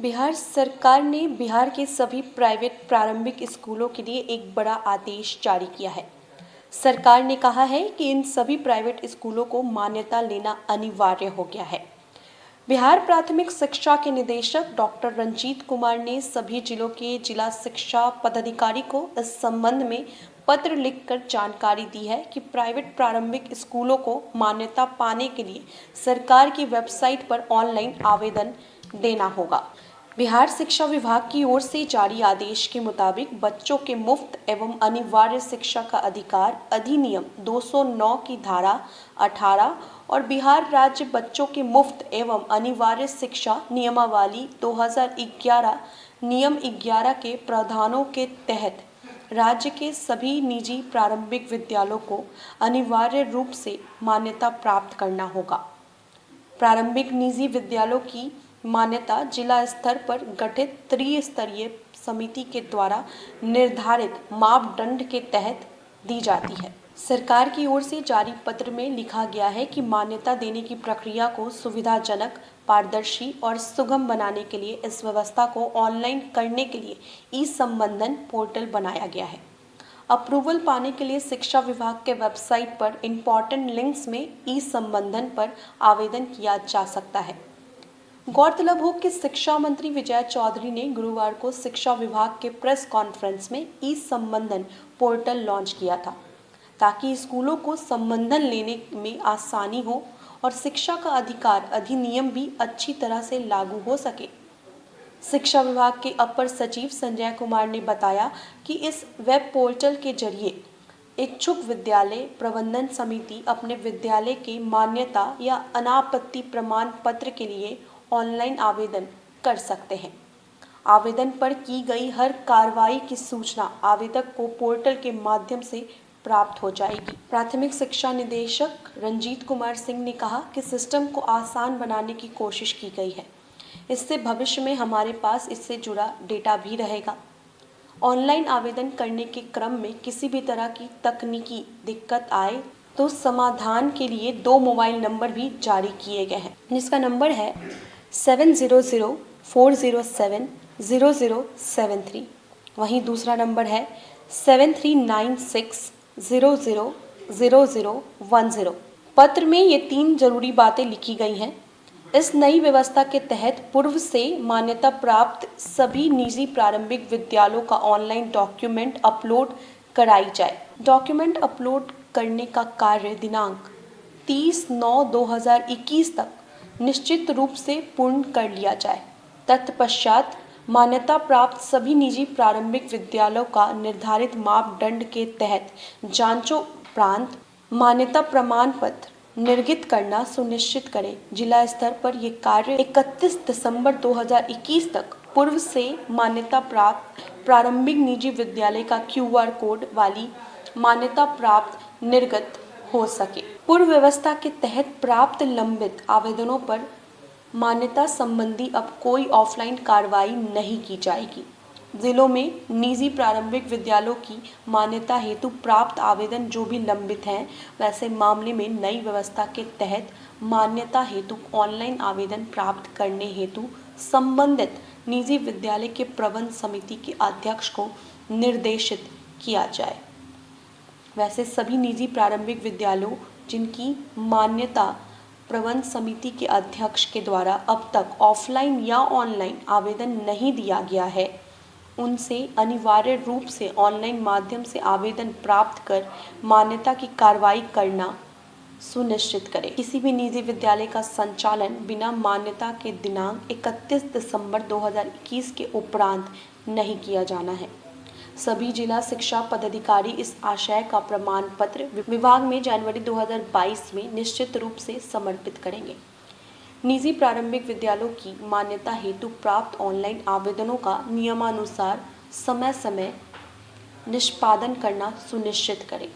बिहार सरकार ने बिहार के सभी प्राइवेट प्रारंभिक स्कूलों के लिए एक बड़ा आदेश जारी किया है। सरकार ने कहा है कि इन सभी प्राइवेट स्कूलों को मान्यता लेना अनिवार्य हो गया है। बिहार प्राथमिक शिक्षा के निदेशक डॉक्टर रंजीत कुमार ने सभी जिलों के जिला शिक्षा पदाधिकारी को इस संबंध में पत्र लिखकर जानकारी दी है कि प्राइवेट प्रारंभिक स्कूलों को मान्यता पाने के लिए सरकार की वेबसाइट पर ऑनलाइन आवेदन देना होगा। बिहार शिक्षा विभाग की ओर से जारी आदेश के मुताबिक बच्चों के मुफ्त एवं अनिवार्य शिक्षा का अधिकार अधिनियम 209 की धारा 18 और बिहार राज्य बच्चों के मुफ्त एवं अनिवार्य शिक्षा नियमावली 2011 नियम 11 के प्रावधानों के तहत राज्य के सभी निजी प्रारंभिक विद्यालयों को अनिवार्य रूप से मान्यता प्राप्त करना होगा। प्रारंभिक निजी विद्यालयों की मान्यता जिला स्तर पर गठित त्रिस्तरीय समिति के द्वारा निर्धारित मापदंड के तहत दी जाती है। सरकार की ओर से जारी पत्र में लिखा गया है कि मान्यता देने की प्रक्रिया को सुविधाजनक, पारदर्शी और सुगम बनाने के लिए इस व्यवस्था को ऑनलाइन करने के लिए ई-संबंधन पोर्टल बनाया गया है। अप्रूवल पाने के लिए शिक्षा विभाग के वेबसाइट पर इम्पोर्टेंट लिंक्स में ई-संबंधन पर आवेदन किया जा सकता है। गौरतलब हो कि शिक्षा मंत्री विजय चौधरी ने गुरुवार को शिक्षा विभाग के प्रेस कॉन्फ्रेंस में ई-संबंधन पोर्टल लॉन्च किया था, ताकि स्कूलों को संबंधन लेने में आसानी हो और शिक्षा का अधिकार अधिनियम भी अच्छी तरह से लागू हो सके। शिक्षा विभाग के अपर सचिव संजय कुमार ने बताया कि इस वेब पोर्टल के जरिए इच्छुक विद्यालय प्रबंधन समिति अपने विद्यालय के मान्यता या अनापत्ति प्रमाण पत्र के लिए ऑनलाइन आवेदन कर सकते हैं। आवेदन पर की गई हर कार्रवाई की सूचना आवेदक को पोर्टल के माध्यम से प्राप्त हो जाएगी। प्राथमिक शिक्षा निदेशक रंजीत कुमार सिंह ने कहा कि सिस्टम को आसान बनाने की कोशिश की गई है। इससे भविष्य में हमारे पास इससे जुड़ा डेटा भी रहेगा। ऑनलाइन आवेदन करने के क्रम में किसी भी तरह की तकनीकी दिक्कत आए तो समाधान के लिए 2 मोबाइल नंबर भी जारी किए गए हैं, जिसका नंबर है 7004070073। वहीं दूसरा नंबर है 7396000010। पत्र में ये 3 जरूरी बातें लिखी गई हैं। इस नई व्यवस्था के तहत पूर्व से मान्यता प्राप्त सभी निजी प्रारंभिक विद्यालयों का ऑनलाइन डॉक्यूमेंट अपलोड कराई जाए। डॉक्यूमेंट अपलोड करने का कार्य दिनांक 30/9/2021 तक निश्चित रूप से पूर्ण कर लिया जाए। तत्पश्चात मान्यता प्राप्त सभी निजी प्रारंभिक विद्यालयों का निर्धारित मापदंड के तहत जांचों उपरांत मान्यता प्रमाण पत्र निर्गत करना सुनिश्चित करें। जिला स्तर पर यह कार्य 31 दिसंबर 2021 तक पूर्व से मान्यता प्राप्त प्रारंभिक निजी विद्यालय का QR कोड वाली मान्यता प्राप्त निर्गत हो सके। पूर्व व्यवस्था के तहत प्राप्त लंबित आवेदनों पर मान्यता संबंधी अब कोई ऑफलाइन कार्रवाई नहीं की जाएगी। जिलों में निजी प्रारंभिक विद्यालयों की मान्यता हेतु प्राप्त आवेदन जो भी लंबित हैं, वैसे मामले में नई व्यवस्था के तहत मान्यता हेतु ऑनलाइन आवेदन प्राप्त करने हेतु संबंधित निजी विद्यालय के प्रबंध समिति के अध्यक्ष को निर्देशित किया जाए। वैसे सभी निजी प्रारंभिक विद्यालयों जिनकी मान्यता प्रबंध समिति के अध्यक्ष के द्वारा अब तक ऑफलाइन या ऑनलाइन आवेदन नहीं दिया गया है, उनसे अनिवार्य रूप से ऑनलाइन माध्यम से आवेदन प्राप्त कर मान्यता की कार्रवाई करना सुनिश्चित करें। किसी भी निजी विद्यालय का संचालन बिना मान्यता के दिनांक 31 दिसंबर 2021 के उपरांत नहीं किया जाना है। सभी जिला शिक्षा पदाधिकारी इस आशय का प्रमाण पत्र विभाग में जनवरी 2022 में निश्चित रूप से समर्पित करेंगे। निजी प्रारंभिक विद्यालयों की मान्यता हेतु प्राप्त ऑनलाइन आवेदनों का नियमानुसार समय समय निष्पादन करना सुनिश्चित करें।